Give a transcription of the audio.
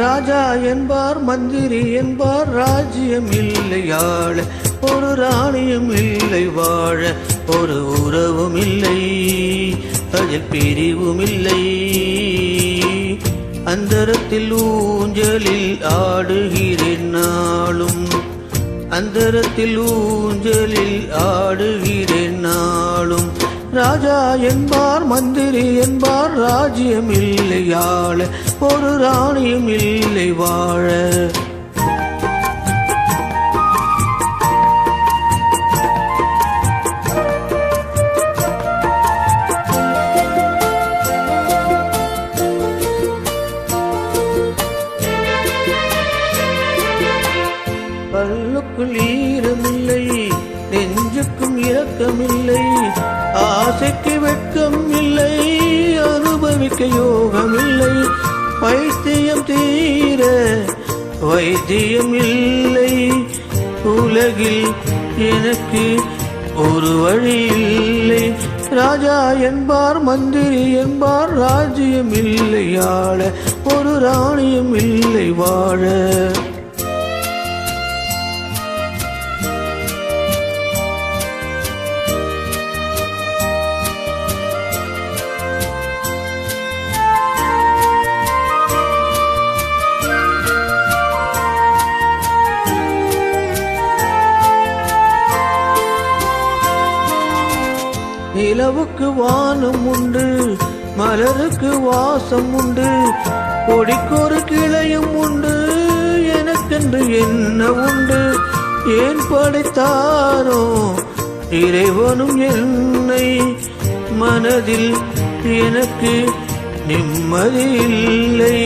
ராஜா என்பார் மந்திரி என்பார் ராஜ்யம் இல்லை ஆள, ஒரு ராணியும் இல்லை வாழ, ஒரு உறவும் இல்லை அதில் பிரிவும் இல்லை. அந்தரத்தில் ஊஞ்சலில் ஆடுகிறேன் நாளும், அந்தரத்தில் ஊஞ்சலில் ஆடுகிறேன் நாளும். ராஜா என்பார் மந்திரி என்பார் ராஜ்யம் இல்லை ஆள, ஒரு ராணியும் இல்லை வாழ. பல்லுக்குள் ஈரமில்லை, நெஞ்சுக்கும் இரக்கமில்லை, ஆசைக்கு வெட்கம் இல்லை, அனுபவிக்க யோகமில்லை. வைத்தியம் தீர வைத்தியம் இல்லை, உலகில் எனக்கு ஒரு வழி இல்லை. ராஜா என்பார் மந்திரி என்பார் ராஜ்யம் இல்லை ஆள, ஒரு ராணியும் இல்லை வாழ. நிலவுக்கு வானம் உண்டு, மலருக்கு வாசம் உண்டு, கொடிக்கொரு கிளையும் உண்டு, எனக்கென்று என்ன உண்டு. ஏன் படைத்தாரோ இறைவனும் என்னை, மனதில் எனக்கு நிம்மதி இல்லை.